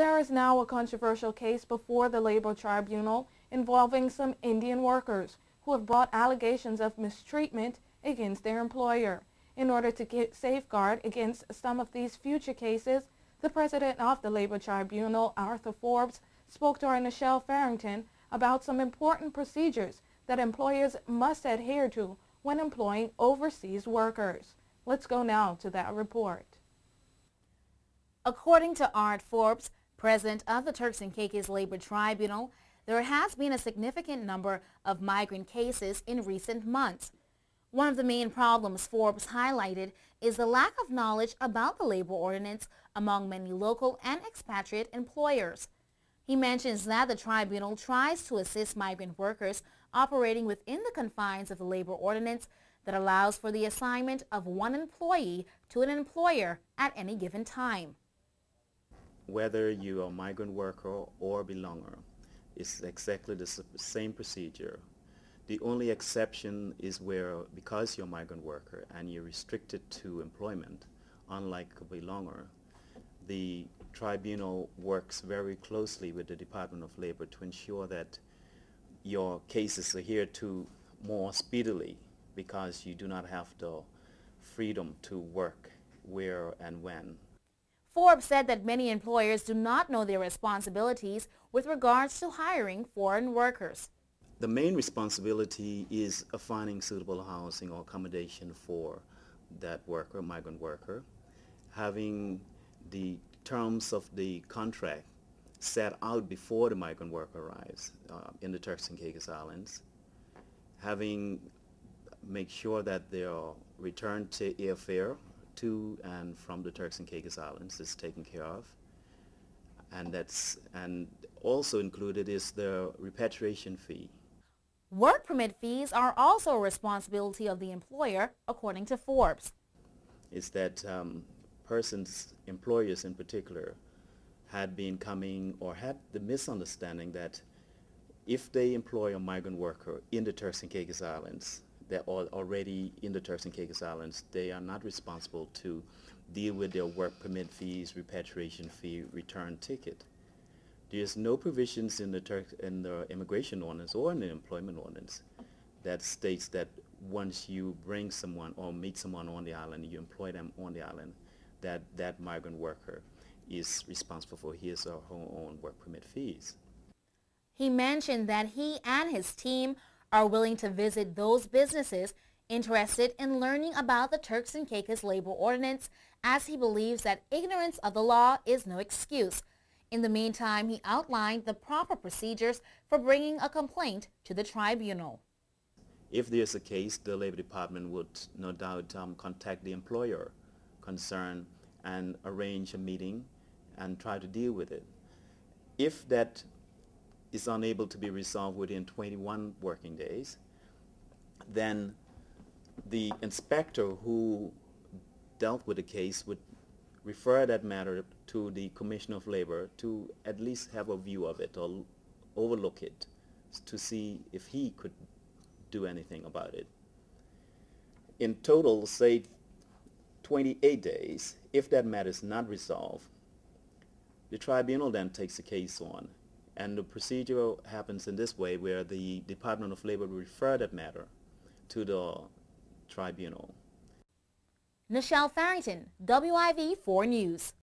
There is now a controversial case before the Labor Tribunal involving some Indian workers who have brought allegations of mistreatment against their employer. In order to safeguard against some of these future cases, the president of the Labor Tribunal, Arthur Forbes, spoke to our Nichelle Farrington about some important procedures that employers must adhere to when employing overseas workers. Let's go now to that report. According to Art Forbes, president of the Turks and Caicos Labor Tribunal, there has been a significant number of migrant cases in recent months. One of the main problems Forbes highlighted is the lack of knowledge about the labor ordinance among many local and expatriate employers. He mentions that the tribunal tries to assist migrant workers operating within the confines of the labor ordinance that allows for the assignment of one employee to an employer at any given time. Whether you are a migrant worker or belonger, it's exactly the same procedure. The only exception is where, because you're a migrant worker and you're restricted to employment, unlike a belonger, the tribunal works very closely with the Department of Labor to ensure that your cases are adhered to more speedily, because you do not have the freedom to work where and when. Forbes said that many employers do not know their responsibilities with regards to hiring foreign workers. The main responsibility is finding suitable housing or accommodation for that worker, migrant worker, having the terms of the contract set out before the migrant worker arrives in the Turks and Caicos Islands, make sure that their return to airfare to and from the Turks and Caicos Islands is taken care of, and also included is the repatriation fee. Work permit fees are also a responsibility of the employer, according to Forbes. Is that employers in particular, had been coming or had the misunderstanding that if they employ a migrant worker in the Turks and Caicos Islands, they're already in the Turks and Caicos Islands, they are not responsible to deal with their work permit fees, repatriation fee, return ticket. There's no provisions in the immigration ordinance or in the employment ordinance that states that once you bring someone or meet someone on the island, you employ them on the island, that migrant worker is responsible for his or her own work permit fees. He mentioned that he and his team are willing to visit those businesses interested in learning about the Turks and Caicos Labor Ordinance, as he believes that ignorance of the law is no excuse. In the meantime, he outlined the proper procedures for bringing a complaint to the tribunal. If there's a case, the Labor Department would no doubt contact the employer concerned and arrange a meeting and try to deal with it. If that is unable to be resolved within 21 working days, then the inspector who dealt with the case would refer that matter to the Commissioner of Labor to at least have a view of it or overlook it to see if he could do anything about it. In total, say 28 days, if that matter is not resolved, the tribunal then takes the case on. And the procedure happens in this way, where the Department of Labor will refer that matter to the tribunal. Nichelle Farrington, WIV4 News.